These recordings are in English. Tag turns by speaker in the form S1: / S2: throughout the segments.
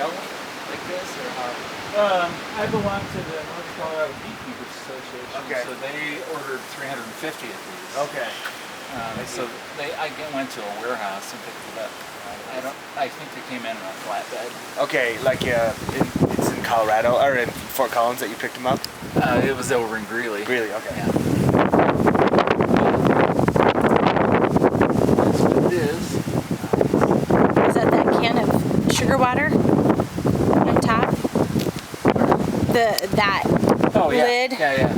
S1: sell like this, or how?
S2: I belong to the North Colorado Beekeepers Association,
S1: Okay.
S2: so they ordered 350 of these.
S1: Okay.
S2: So I went to a warehouse and picked it up. I think they came in on a flatbed.
S1: Okay, like it's in Colorado or in Fort Collins that you picked them up.
S2: It was over in Greeley.
S1: Really? Okay.
S2: Yeah. That's what it is.
S3: Is that can of sugar water on top? That
S2: Oh, yeah.
S3: lid?
S2: Yeah.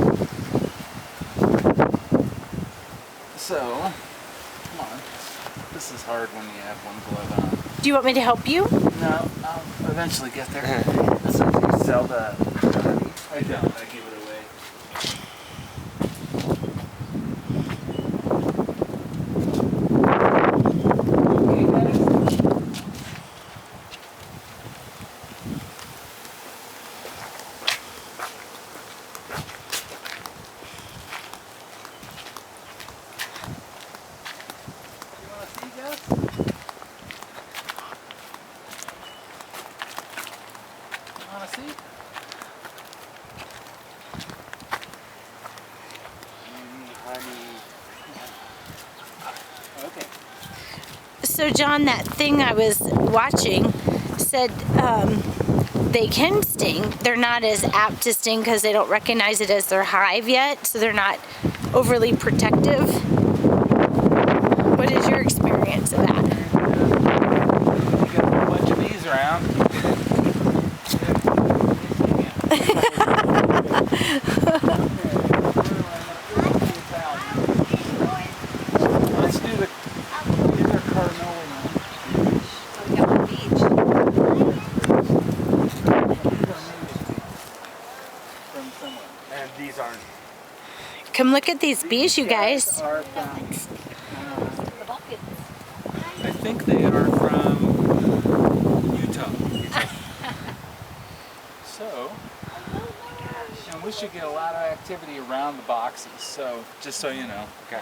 S2: So, come on. This is hard when you have one glove on.
S3: Do you want me to help you?
S2: No, I'll eventually get there.
S1: So you sell the honey?
S2: I don't. I give it away. Okay.
S3: So John, that thing I was watching said they can sting. They're not as apt to sting because they don't recognize it as their hive yet, so they're not overly protective. What is your experience of that?
S2: You got a bunch of bees around. Let's do the Cardinal one. From somewhere.
S1: And these aren't.
S3: Come look at these bees, you guys.
S2: Are from, I think they are from Utah. So, and we should get a lot of activity around the boxes. So, just so you know.
S1: Okay.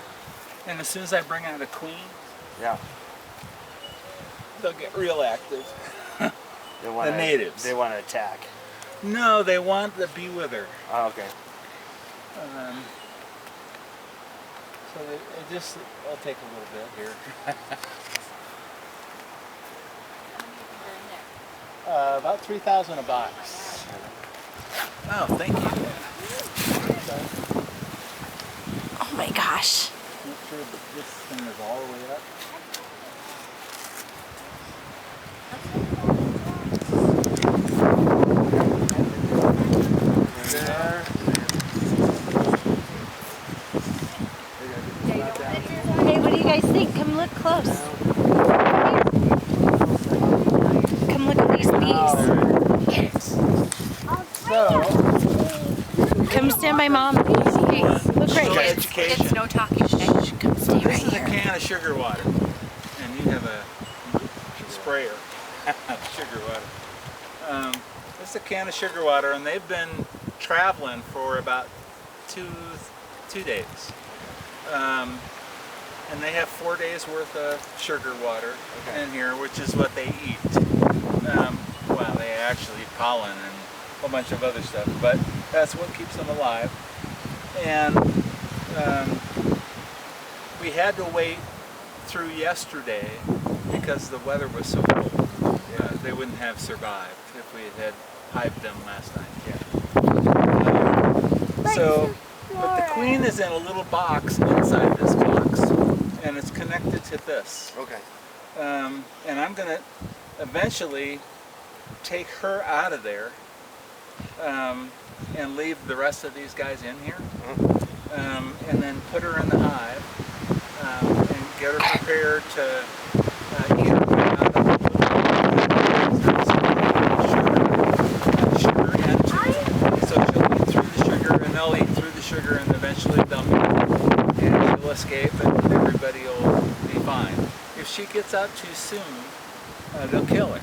S2: And as soon as I bring out a queen,
S1: Yeah.
S2: they'll get real active.
S1: They want
S2: The natives.
S1: They want to attack.
S2: No, they want to be with her.
S1: Oh, okay.
S2: So it'll take a little bit here. About 3,000 a box. Oh, thank you.
S3: Oh my gosh.
S2: Make sure that this thing is all the way up. There.
S3: Hey, what do you guys think? Come look close. Come look at these bees.
S2: So,
S3: Come stand by Mom. Look right here.
S1: Education.
S4: It's no talking.
S3: Shh, come stay
S2: this
S3: right
S2: is a
S3: here.
S2: can of sugar water, and you have a sprayer of sugar water. This is a can of sugar water, and they've been traveling for about two days. And they have 4 days worth of sugar water in here, which is what they eat. Well, they actually eat pollen and a whole bunch of other stuff, but that's what keeps them alive. And we had to wait through yesterday because the weather was so cold. They wouldn't have survived if we had hived them last night. So, but the queen is in a little box inside this box, and it's connected to this.
S1: Okay.
S2: And I'm going to eventually take her out of there and leave the rest of these guys in here, and then put her in the hive and get her prepared to either come out of the sugar and so she'll eat through the sugar, and they'll eat through the sugar, and eventually they'll meet, and she'll escape, and everybody will be fine. If she gets out too soon, they'll kill her.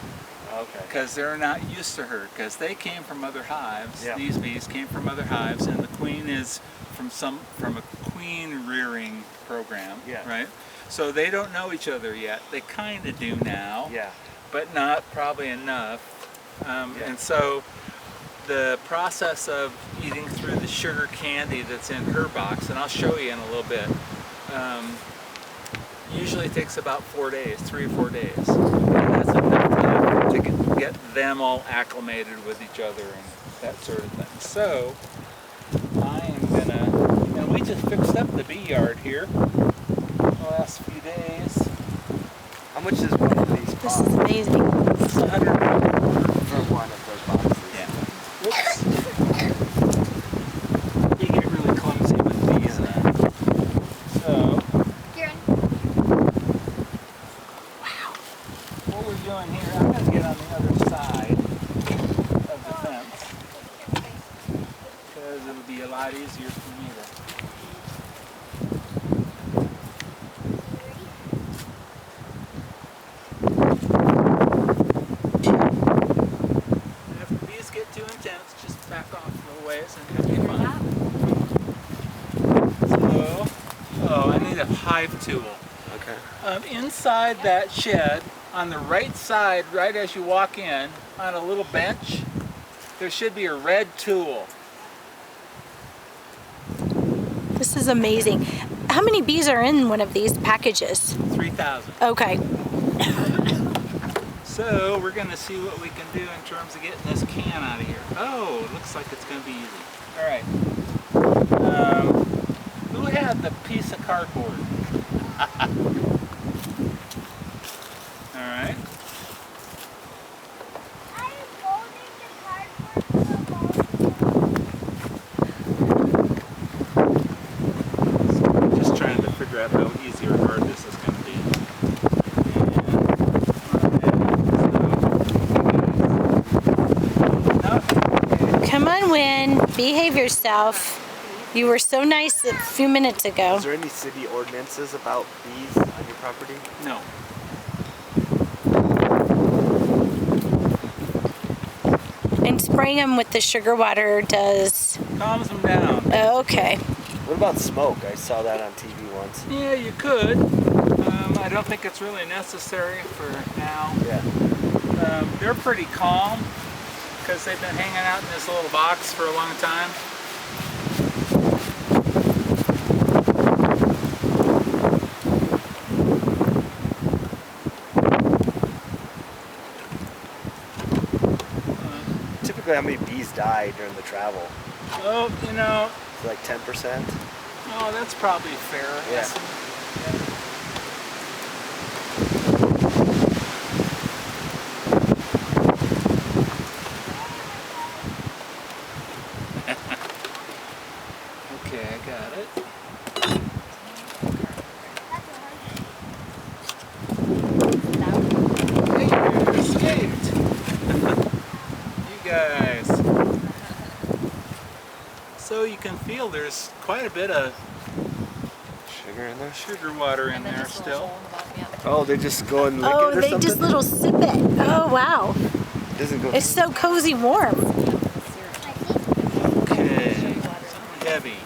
S1: Okay.
S2: Because they're not used to her, because they came from other hives.
S1: Yeah.
S2: These bees came from other hives, and the queen is from a queen rearing program,
S1: Yeah.
S2: right? So they don't know each other yet. They kind of do now,
S1: Yeah.
S2: but not probably enough And so the process of eating through the sugar candy that's in her box, and I'll show you in a little bit, usually takes about 4 days, 3 or 4 days. And that's enough time to get them all acclimated with each other and that sort of thing. So I am gonna, and we just fixed up the bee yard here the last few days.
S1: How much is one of these
S3: This
S1: cost?
S3: is amazing.
S2: It's 100.
S1: For one of those boxes.
S2: Yeah. Whoops. You get really clumsy with these. So, what we're doing here, I'm going to get on the other side of the fence because it'll be a lot easier for me to. And if the bees get too intense, just back off a little ways and it'll be fine. So, oh, I need a hive tool.
S1: Okay.
S2: Inside that shed, on the right side, right as you walk in, on a little bench, there should be a red tool.
S3: This is amazing. How many bees are in one of these packages?
S2: 3,000.
S3: Okay.
S2: So we're going to see what we can do in terms of getting this can out of here. Oh, it looks like it's going to be easy. All right. Who had the piece of cardboard? All right. Just trying to figure out how easy or hard this is going to be.
S3: Come on, Win. Behave yourself. You were so nice a few minutes ago.
S1: Is there any city ordinances about bees on your property?
S2: No.
S3: And spraying them with the sugar water does.
S2: Calms them down.
S3: Oh, okay.
S1: What about smoke? I saw that on TV once.
S2: Yeah, you could. I don't think it's really necessary for now.
S1: Yeah.
S2: They're pretty calm because they've been hanging out in this little box for a long time.
S1: Typically, how many bees die during the travel?
S2: Oh, you know,
S1: Is it like 10%?
S2: oh, that's probably fair.
S1: Yeah.
S2: Okay, I got it. Hey, you escaped. You guys. So you can feel there's quite a bit of
S1: Sugar in there?
S2: sugar water in there still.
S1: Oh, they just go and lick
S3: Oh,
S1: it or
S3: they
S1: something?
S3: just little sip it. Oh, wow.
S1: It doesn't go.
S3: It's so cozy warm.
S2: Okay, something heavy.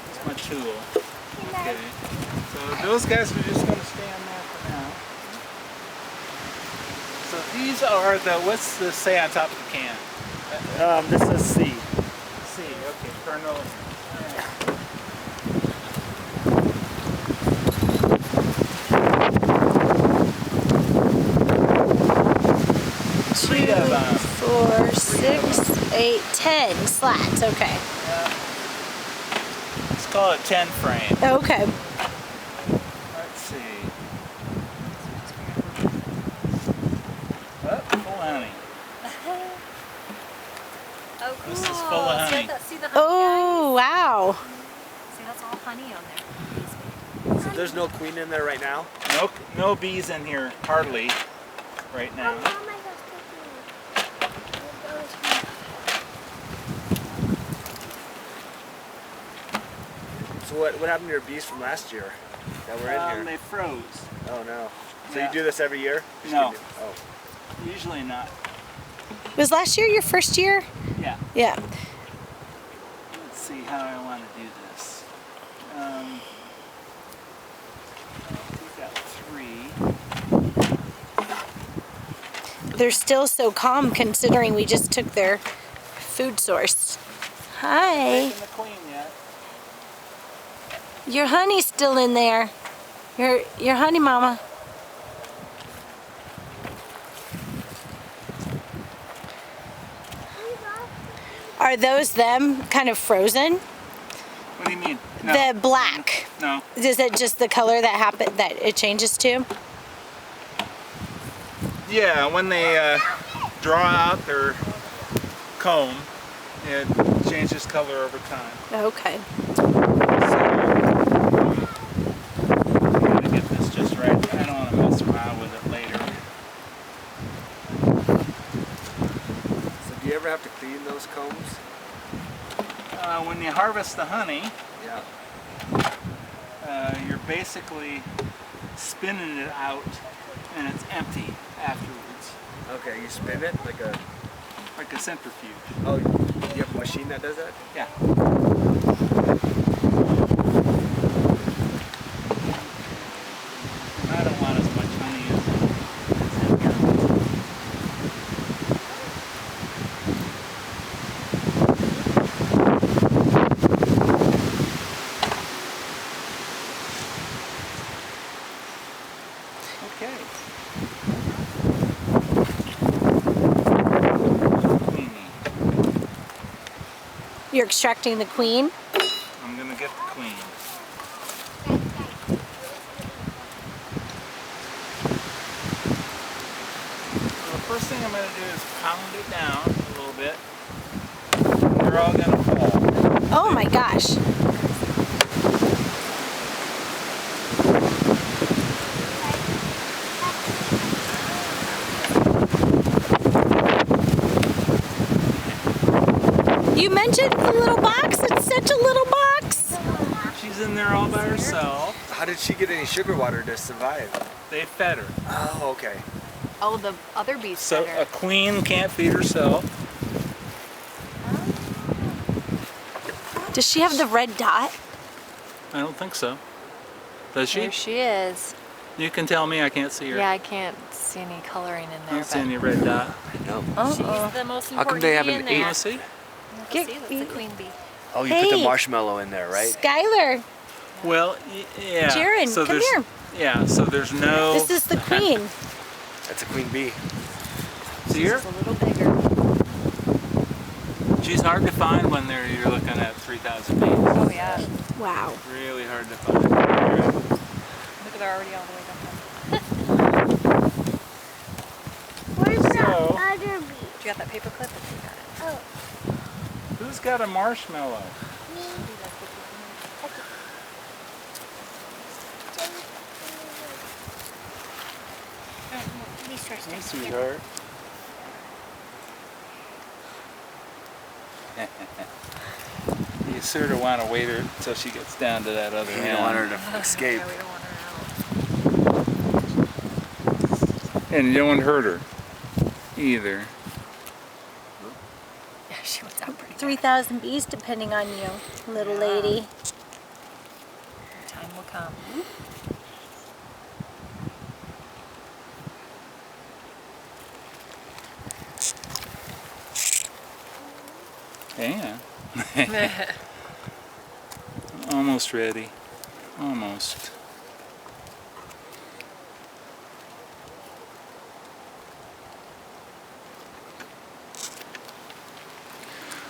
S2: It's my tool. Okay, so those guys are just going to stand there for now. So these are the, what's the say on top of the can?
S1: This is C.
S2: C, okay, kernel. All right. Three of them.
S3: 4, 6, 8, 10 slats. Okay.
S2: Let's call it 10 frame.
S3: Okay.
S2: Let's see. Oh, full of honey.
S4: Oh, cool.
S2: This is full of honey.
S4: See the honey
S3: Oh, wow.
S4: guys? See, that's all honey on there.
S1: So there's no queen in there right now?
S2: No bees in here, hardly, right now.
S1: So what happened to your bees from last year that were in here?
S2: They froze.
S1: Oh no. So
S2: Yeah.
S1: you do this every year?
S2: No.
S1: Oh.
S2: Usually not.
S3: Was last year your first year?
S2: Yeah.
S3: Yeah.
S2: Let's see how I want to do this. We've got 3.
S3: They're still so calm considering we just took their food source. Hi.
S2: Taking the queen yet.
S3: Your honey's still in there. Your honey mama. Are those them kind of frozen?
S2: What do you mean? No.
S3: The black.
S2: No.
S3: Is it just the color that it changes to?
S2: Yeah, when they draw out their comb, it changes color over time.
S3: Okay.
S2: So, I'm gonna get this just right. I don't want to mess around with it later.
S1: So do you ever have to clean those combs?
S2: When you harvest the honey,
S1: Yeah.
S2: you're basically spinning it out, and it's empty afterwards,
S1: Okay, you spin it like a.
S2: like a centrifuge.
S1: Oh, you have a machine that does that?
S2: Yeah. And I don't want as much honey as in here. Okay.
S3: You're extracting the queen?
S2: I'm gonna get the queen. Well, the first thing I'm gonna do is pound it down a little bit. They're all gonna fall.
S3: Oh my gosh. You mentioned the little box. It's such a little box.
S2: She's in there all by herself.
S1: How did she get any sugar water to survive?
S2: They fed her.
S1: Oh, okay.
S4: Oh, the other bees
S2: So
S4: fed her.
S2: a queen can't feed herself.
S3: Does she have the red dot?
S2: I don't think so. Does she?
S4: There she is.
S2: You can tell me, I can't see her.
S4: Yeah, I can't see any coloring in
S2: I
S4: there.
S2: don't see any red dot.
S1: No.
S4: Uh-oh.
S5: The most
S1: How come
S5: important
S1: they have
S5: bee
S1: an
S5: in
S2: You
S5: there.
S2: want to see?
S4: See, that's the queen bee.
S1: Oh, you put the
S3: Hey.
S1: marshmallow in there, right?
S3: Skylar,
S2: Well, yeah.
S3: Jaren,
S2: so
S3: come
S2: there's-
S3: here.
S2: Yeah, so there's no...
S3: This is the queen.
S1: That's a queen bee.
S2: See her?
S4: It's a little bigger.
S2: She's hard to find when you're looking at 3,000 bees.
S4: Oh, yeah.
S3: Wow.
S2: Really hard to find.
S4: Look at her already all the way down there.
S6: Where's the
S2: So-
S6: other bee?
S4: Do you got that paper clip? You got it.
S6: Oh,
S2: Who's got a marshmallow?
S6: me. These first.
S2: Hey, sweetheart. You sort of want to wait her until she gets down to that other
S1: You
S2: end.
S1: don't want her to escape.
S4: Yeah, we don't want her out.
S2: And you don't want to hurt her either.
S4: Yeah, she wants out pretty
S3: 3,000 bees depending on you, little lady.
S4: bad. Time will come.
S2: Yeah. Almost ready. Almost.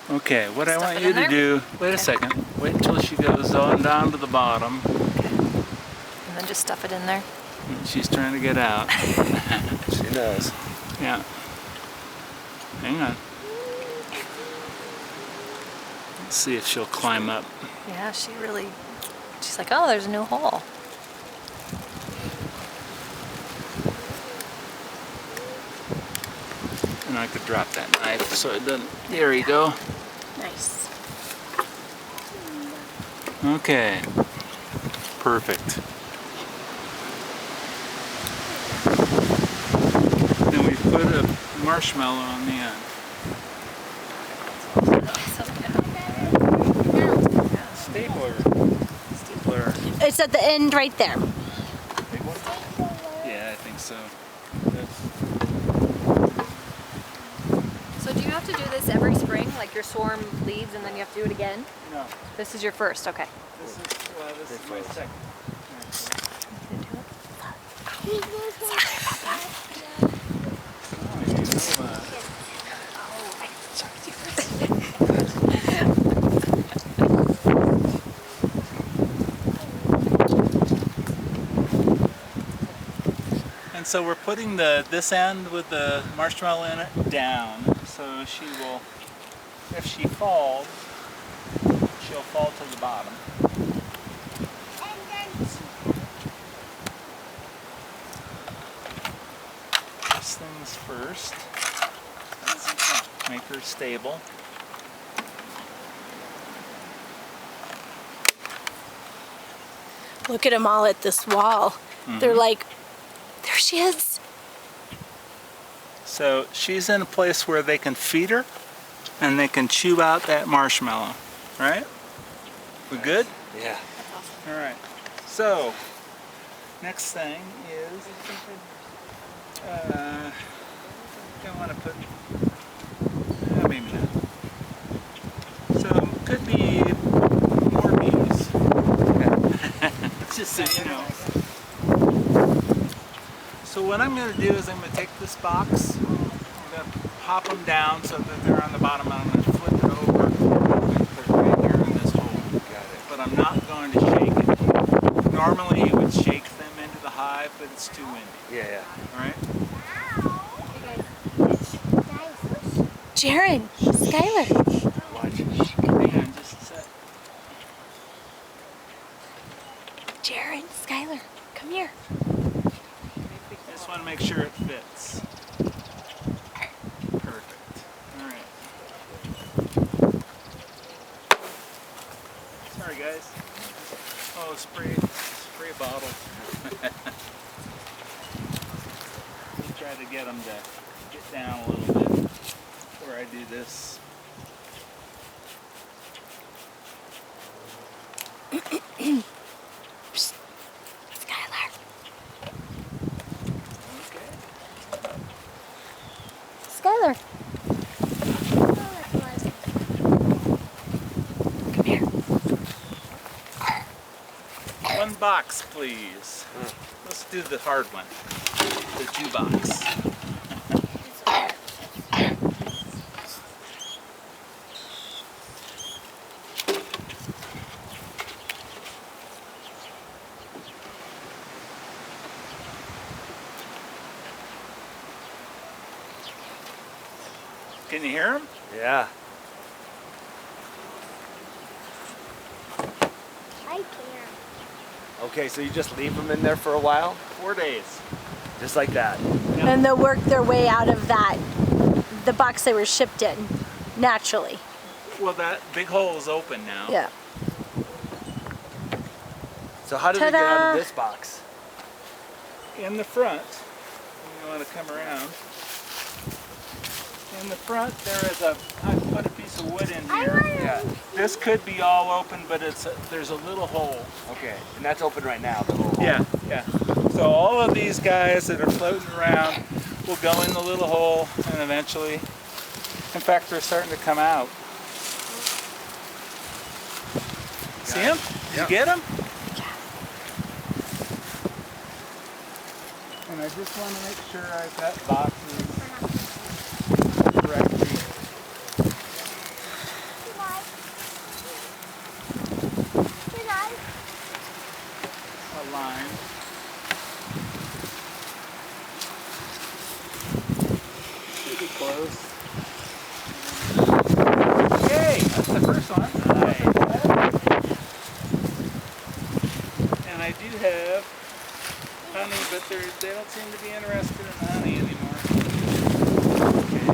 S2: Okay, what I
S4: Stuff
S2: want
S4: it
S2: you
S4: in
S2: to
S4: there?
S2: do, wait a second, wait until she goes on down to the bottom.
S4: And then just stuff it in there.
S2: She's trying to get out.
S1: She knows.
S2: Yeah. Hang on. Let's see if she'll climb up.
S4: Yeah, she's like, oh, there's a new hole.
S2: And I could drop that knife so it doesn't. There you go.
S3: Nice.
S2: Okay. Perfect. Then we put a marshmallow on the end. Stapler. Stapler.
S3: It's at the end right there.
S2: Big one? Yeah, I think so. That's...
S4: this every spring? Like your swarm leaves and then you have to do it again?
S2: No,
S4: This is your first, okay.
S2: this is my second. And so we're putting this end with the marshmallow in it down, so she will, if she falls, she'll fall to the bottom. This thing's first. Make her stable.
S3: Look at them all at this wall. They're like, there she is.
S2: So she's in a place where they can feed her and they can chew out that marshmallow, right? We good?
S1: Yeah.
S2: All right. So next thing is, don't want to put, maybe not. So could be more bees. Just so you know. So what I'm going to do is I'm going to take this box, I'm going to pop them down so that they're on the bottom, and I'm going to flip it over and put it right here in this hole.
S1: Got it.
S2: But I'm not going to shake it. Normally you would shake them into the hive, but it's too windy.
S1: Yeah.
S2: All right?
S3: Jaron, Skylar.
S1: Watch.
S2: Hang on just a sec.
S3: Jaron, Skylar, come here.
S2: I just want to make sure it fits. Perfect. All right. Sorry, guys. Oh, spray bottle. Try to get them to get down a little bit before I do this.
S3: Skylar.
S2: Okay.
S3: Skylar, come here.
S2: One box, please. Let's do the hard one. The Jew box. Can you hear them?
S1: Yeah.
S6: I can.
S1: Okay, so you just leave them in there for a while?
S2: 4 days.
S1: Just like that?
S3: And they'll work their way out of the box they were shipped in, naturally.
S2: Well, that big hole is open now.
S3: Yeah.
S1: So how do they get out
S3: Ta-da!
S1: of this box?
S2: In the front, you want to come around. In the front, I put a piece of wood in here.
S1: Yeah.
S2: This could be all open, but there's a little hole.
S1: Okay, and that's open right now, the little hole.
S2: Yeah. So all of these guys that are floating around will go in the little hole, and eventually, in fact, they're starting to come out. See them? Did you get them? And I just want to make sure I've got boxes correctly aligned. Should be close. Okay, that's the first one. And I do have honey, but they don't seem to be interested in honey anymore. Okay.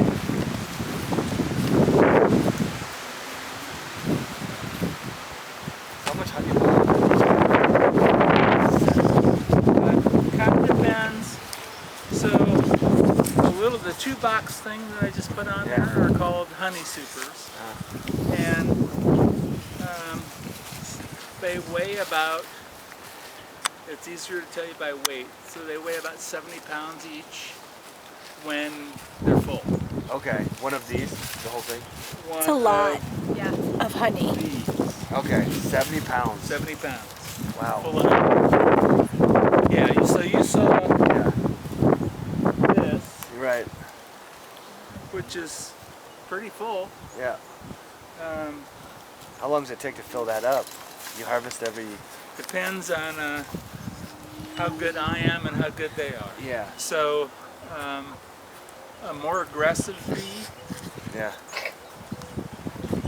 S1: How much honey?
S2: Kind of depends. So the 2-box thing that I just put on there are called honey supers, and they weigh about. It's easier to tell you by weight. So they weigh about 70 pounds each when they're full.
S1: Okay, one of these, the whole thing.
S3: It's a lot
S4: Yeah.
S3: of honey.
S2: These,
S1: Okay, 70 pounds.
S2: 70 pounds.
S1: Wow.
S2: Full of honey. Yeah, so you saw
S1: Yeah,
S2: this,
S1: you're right.
S2: which is pretty full.
S1: Yeah.
S2: Um,
S1: How long does it take to fill that up? You harvest every.
S2: depends on how good I am and how good they are.
S1: Yeah.
S2: So a more aggressive bee
S1: Yeah.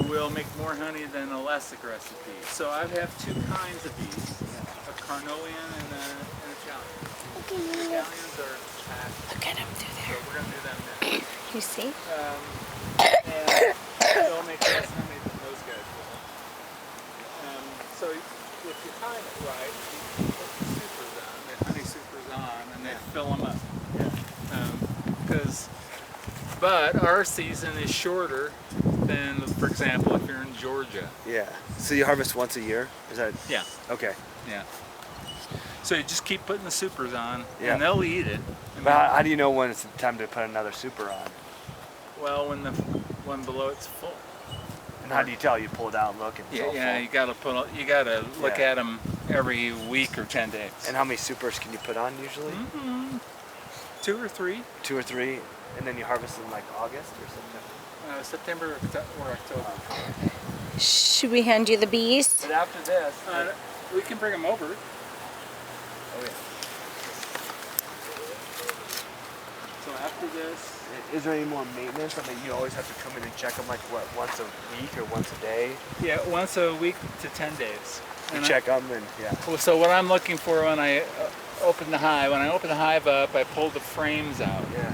S2: will make more honey than a less aggressive bee. So I have two kinds of bees, a Carnoian and an Italian. Italians are fast,
S3: Look at him through
S2: so
S3: there.
S2: we're going to do them next.
S3: You see?
S2: And they'll make less honey than those guys will. So if you time it right, you put the supers on, the honey supers on, and they fill them up. But our season is shorter than, for example, if you're in Georgia.
S1: Yeah. So you harvest once a year? Is that?
S2: Yeah.
S1: Okay.
S2: Yeah. So you just keep putting the supers on,
S1: Yeah.
S2: and they'll eat it.
S1: But how do you know when it's time to put another super on?
S2: Well, when the one below it's full.
S1: And how do you tell? You pull it out and look and it's all
S2: Yeah,
S1: full?
S2: you gotta look
S1: Yeah.
S2: at them every week or 10 days.
S1: And how many supers can you put on usually?
S2: 2 or 3.
S1: 2 or 3, and then you harvest in like August or September?
S2: September or October.
S3: Should we hand you the bees?
S2: But after this, we can bring them over.
S1: Oh yeah.
S2: So after this,
S1: Is there any more maintenance? I mean, you always have to come in and check them like what, once a week or once a day?
S2: yeah, once a week to 10 days.
S1: You
S2: And
S1: check them and yeah.
S2: So what I'm looking for when I open the hive, up, I pull the frames out.
S1: Yeah.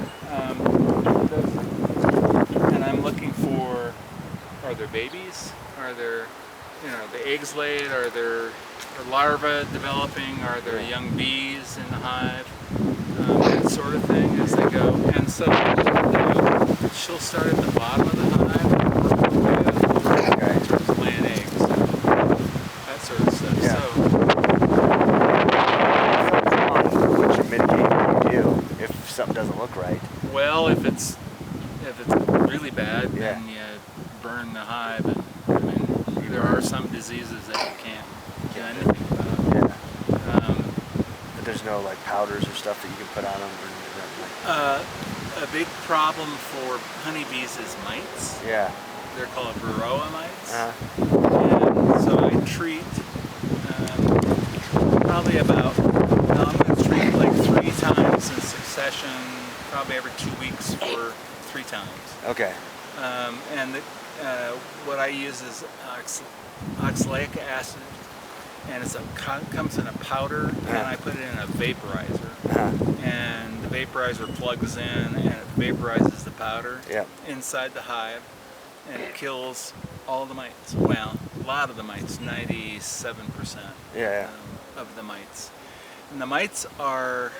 S2: And I'm looking for, are there babies? Are there, the eggs laid? Are there larvae developing? Are there young bees in the hive? That sort of thing as they go. And so she'll start at the bottom of the hive and work her way up in terms of laying eggs, that sort of stuff.
S1: Yeah.
S2: So,
S1: What's your mitigate you do if something doesn't look right?
S2: well, if it's really bad,
S1: Yeah.
S2: then you burn the hive. And I mean, there are some diseases that you can't do anything about.
S1: Yeah. But there's no like powders or stuff that you can put on them or nothing like.
S2: A big problem for honeybees is mites.
S1: Yeah.
S2: They're called varroa mites.
S1: Uh-huh.
S2: And so I treat probably about, I'm going to treat like 3 times in succession, probably every 2 weeks for 3 times.
S1: Okay.
S2: And what I use is oxalic acid, and comes in a powder, and I put it in a vaporizer. And the vaporizer plugs in, and it vaporizes the powder inside the hive, and it kills all the mites. Well, a lot of the mites, 97% of the mites. And the mites are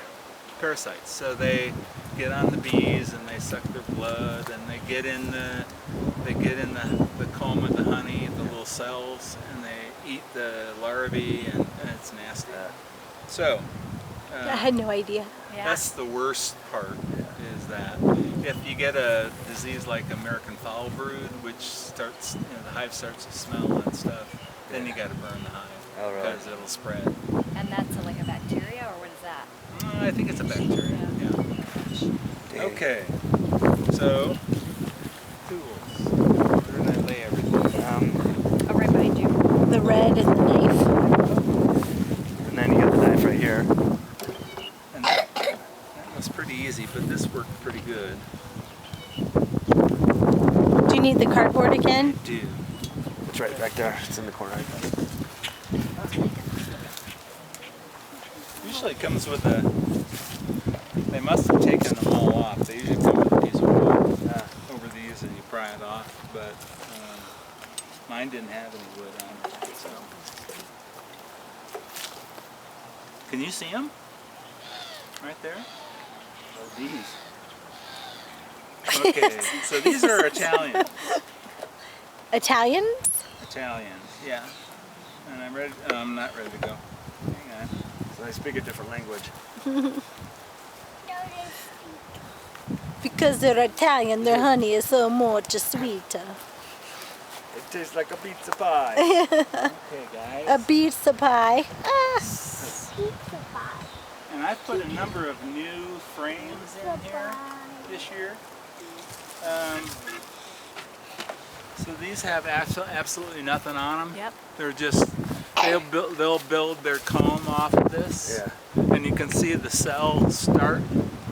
S2: parasites, so they get on the bees and they suck their blood, and they get in the comb of the honey, the little cells, and they eat the larvae, and it's nasty. So
S3: I had no idea.
S4: Yeah.
S2: that's the worst part, is that if you get a disease like American foul brood, which starts, the hive starts to smell and stuff, then you got to burn the hive.
S1: Oh, really?
S2: Because it'll spread.
S4: And that's like a bacteria, or what is that?
S2: I think it's a bacteria. Yeah.
S1: Dang.
S2: Okay. So tools. Where did I lay everything?
S4: Oh, right behind you.
S3: The red and the knife.
S1: And then you got the knife right here.
S2: And that was pretty easy, but this worked pretty good.
S3: Do you need the cardboard again?
S2: Do.
S1: It's right back there. It's in the corner.
S2: Usually it comes with a. They must have taken them all off. They usually come with a piece of wood over these, and you pry it off. But mine didn't have any wood on it. So. Can you see them? Right there. Oh, these. Okay, so these are Italians.
S3: Italians?
S2: Italians, yeah. And I'm ready. I'm not ready to go. Hang on.
S1: So they speak a different language.
S3: Because they're Italian, their honey is so much sweeter.
S2: It tastes like a pizza pie. Okay, guys.
S3: A pizza pie. Ah.
S2: And I've put a number of new frames in here this year. So these have absolutely nothing on them.
S4: Yep.
S2: They're just, they'll build their comb off of this.
S1: Yeah.
S2: And you can see the cell start,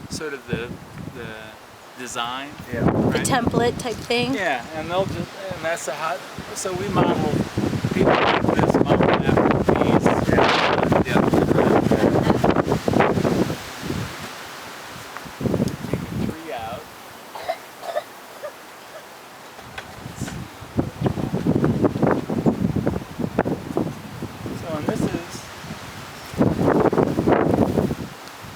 S2: sort of the design.
S1: Yeah.
S3: The
S2: Right?
S3: template type thing.
S2: Yeah, and they'll just, and that's a hot, so we model, people like this model after these. Yeah. The other way around. Take the tree out. So, and this is,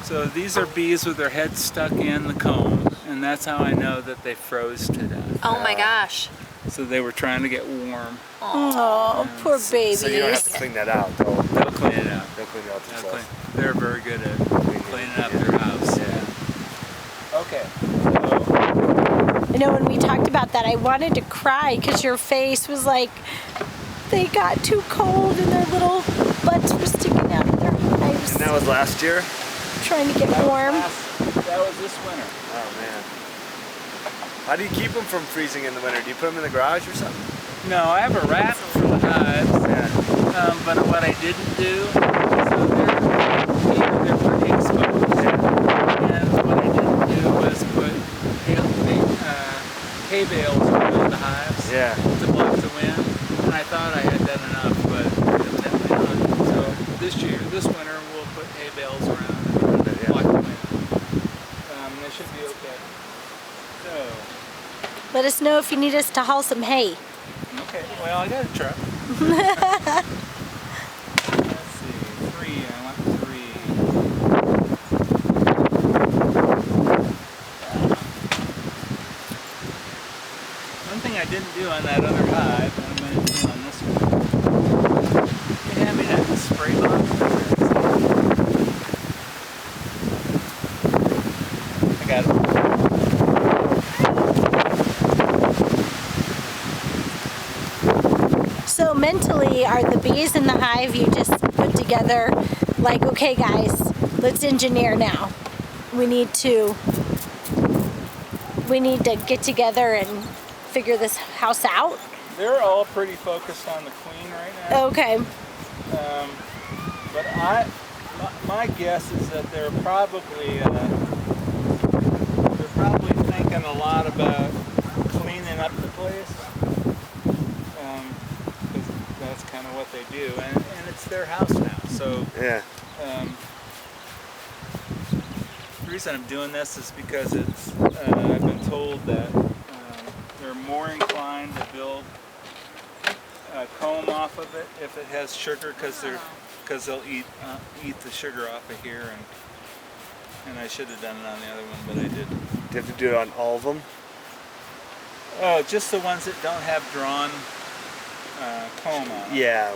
S2: so these are bees with their heads stuck in the comb, and that's how I know that they froze to death.
S4: Oh my gosh.
S2: So they were trying to get warm.
S3: Oh, poor babies.
S1: So you don't have to clean that out.
S2: They'll clean it out.
S1: They'll clean it out
S2: They'll
S1: themselves.
S2: clean. They're very good at cleaning up their house.
S1: Yeah.
S2: Okay.
S3: You know, when we talked about that, I wanted to cry because your face was like, they got too cold and their little butts were sticking out of their hives,
S1: And that was last year?
S3: trying to get warm.
S2: That was this winter.
S1: Oh man. How do you keep them from freezing in the winter? Do you put them in the garage or something?
S2: No, I have a wrap for the hives.
S1: Yeah.
S2: But what I didn't do, so they're pretty exposed. And what I didn't do was put hay bales around the hives
S1: Yeah.
S2: to block the wind. And I thought I had done enough, but evidently not. So this winter, we'll put hay bales around to block the wind. They should be okay. So,
S3: Let us know if you need us to haul some hay.
S2: okay, well, I got a truck. Let's see, I want 3. One thing I didn't do on that other hive, and I'm going to do on this one, you hand me that spray bottle? I got it.
S3: So mentally, are the bees in the hive you just put together like, okay guys, let's engineer now. We need to get together and figure this house out?
S2: They're all pretty focused on the queen right now.
S3: Okay.
S2: But my guess is that they're probably thinking a lot about cleaning up the place. Because that's kind of what they do, and it's their house now. So
S1: Yeah.
S2: the reason I'm doing this is because it's I've been told that they're more inclined to build comb off of it if it has sugar, because they'll eat the sugar off of here, and I should have done it on the other one, but I didn't.
S1: Do you have to do it on all of them?
S2: Oh, just the ones that don't have drawn comb on them.
S1: Yeah.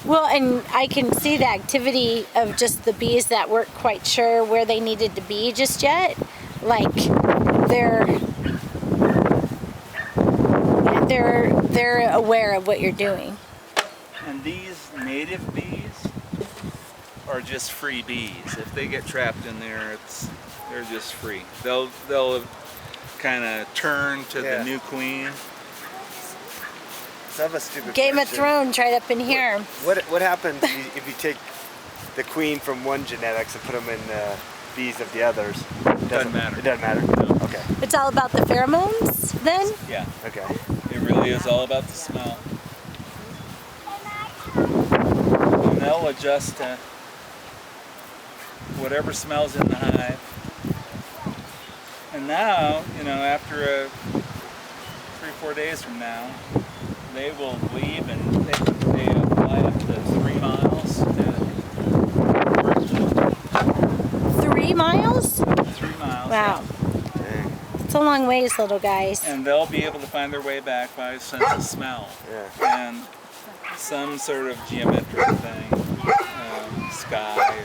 S3: Well, and I can see the activity of just the bees that weren't quite sure where they needed to be just yet. Like they're aware of what you're doing.
S2: And these native bees are just free bees. If they get trapped in there, they're just free. They'll kind of turn to the new queen.
S1: So I have a stupid
S3: Game of
S1: question.
S3: Thrones right up in here.
S1: What happens if you take the queen from one genetics and put them in the bees of the others?
S2: Doesn't matter.
S1: It doesn't matter?
S2: No.
S1: Okay.
S3: It's all about the pheromones then?
S2: Yeah,
S1: Okay.
S2: it really is all about the smell. And they'll adjust to whatever smells in the hive. And now, after 3-4 days from now, they will leave, and they fly up to 3 miles.
S3: 3 miles?
S2: 3 miles.
S3: Wow.
S1: Dang.
S3: It's a long ways, little guys.
S2: And they'll be able to find their way back by a sense of smell.
S1: Yeah.
S2: And some sort of geometric thing, sky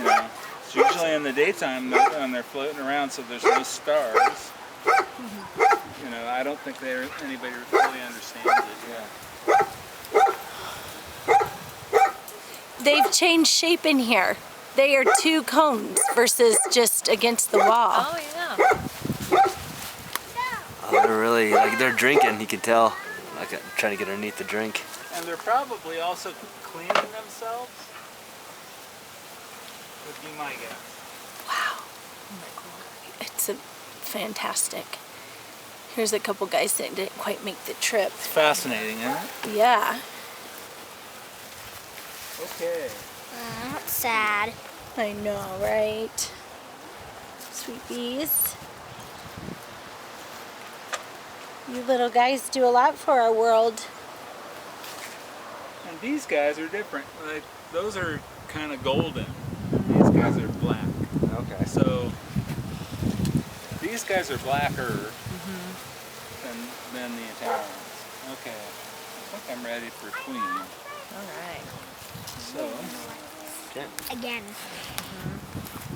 S2: or, Usually in the daytime when they're floating around, so there's no stars. You know, I don't think anybody really understands it. Yeah.
S3: They've changed shape in here. They are two cones versus just against the wall.
S4: Oh, yeah.
S1: They're really, like, they're drinking, you can tell. Like, I'm trying to get underneath the drink.
S2: And they're probably also cleaning themselves. Would be my guess.
S3: Wow. It's fantastic. Here's a couple guys that didn't quite make the trip.
S2: It's fascinating, isn't it?
S3: Yeah.
S2: Okay.
S6: That's sad.
S3: I know, right? Sweet bees. You little guys do a lot for our world.
S2: And these guys are different. Like, those are kind of golden. These guys are black.
S1: Okay.
S2: So these guys are blacker than the Italians. Okay. I think I'm ready for queen.
S4: All right.
S2: So
S6: Again.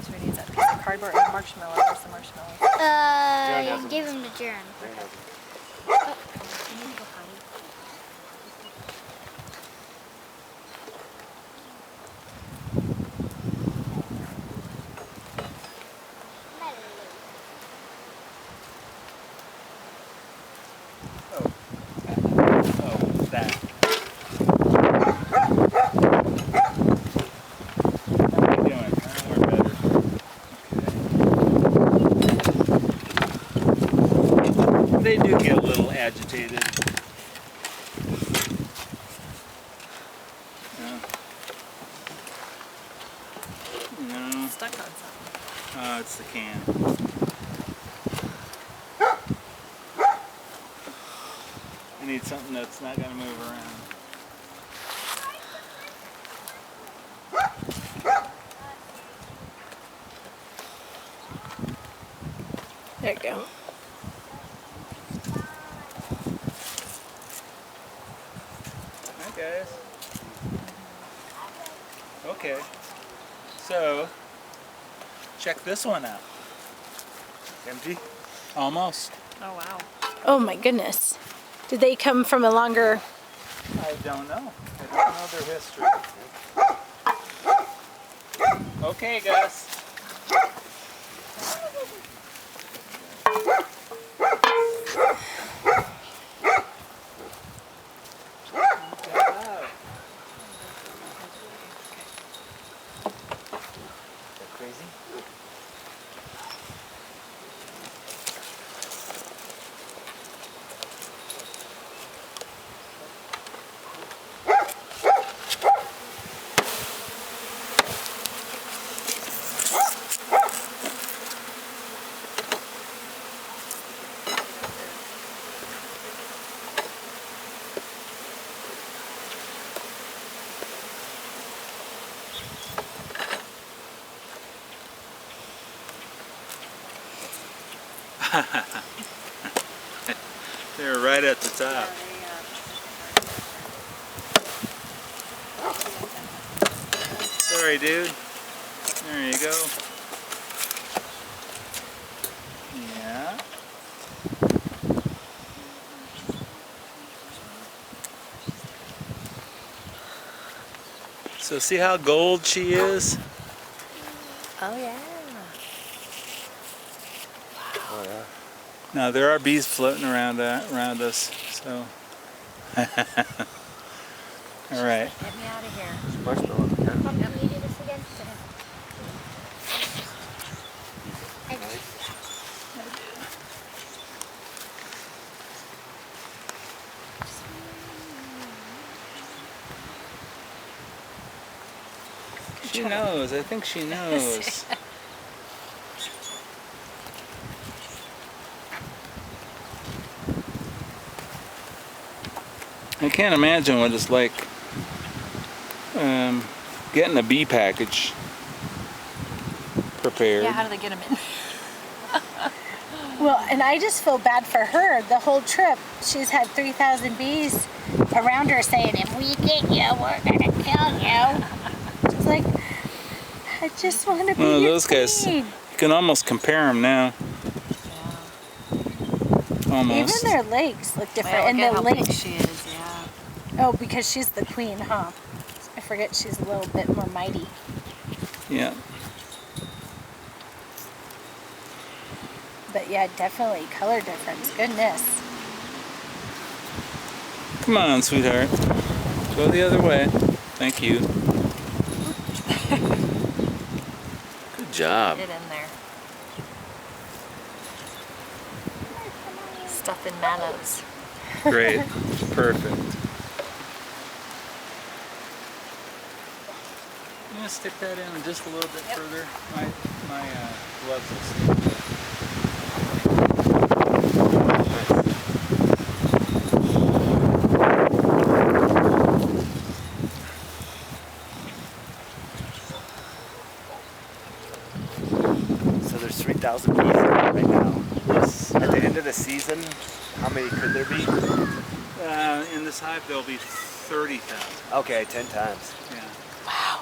S4: So we need that piece of cardboard and marshmallow. Where's the marshmallow?
S6: Give him the germ.
S4: You need to go potty.
S2: oh, that. How are we doing? We're better. Okay. They do get a little agitated. No.
S4: Stuck on something.
S2: Oh, it's the can. I need something that's not going to move around.
S3: There you go.
S2: Hi guys. Okay. So, check this one out.
S1: Empty?
S2: Almost.
S4: Oh, wow.
S3: Oh my goodness. Did they come from a longer...
S2: I don't know. I don't know their history. Okay, Gus.
S1: Crazy?
S2: They're right at the top. Sorry, dude. There you go. Yeah. So see how gold she is?
S4: Oh, yeah.
S1: Oh, yeah.
S2: Now there are bees floating around us, so. All right.
S4: Get me out of here.
S1: Marshmallow. Yeah.
S6: Can you do this again?
S2: She knows. I think she knows. I can't imagine what it's like getting a bee package prepared.
S4: Yeah, how do they get them in?
S3: Well, and I just feel bad for her. The whole trip, she's had 3,000 bees around her saying, if we get you, we're going to kill you. She's like, I just want to be
S2: Well,
S3: your
S2: those guys,
S3: queen.
S2: you can almost compare them now. Almost.
S3: Even their legs look different,
S4: Well,
S3: and
S4: look at
S3: the
S4: how
S3: legs.
S4: big she is, yeah.
S3: Oh, because she's the queen, huh? I forget she's a little bit more mighty.
S2: Yeah.
S3: But yeah, definitely color difference. Goodness.
S2: Come on, sweetheart. Go the other way. Thank you. Good job.
S4: Get in there. Stuff in mallows.
S2: Great. Perfect. I'm going to stick that in just a little bit further. My gloves will stay there.
S1: So there's 3,000 bees right now.
S2: Yes.
S1: At the end of the season, how many could there be?
S2: In this hive, there'll be 30,000.
S1: Okay, 10 times.
S2: Yeah.
S3: Wow.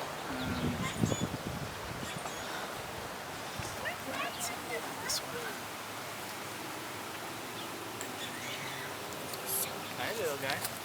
S2: Let's get this one. Hi, little guy.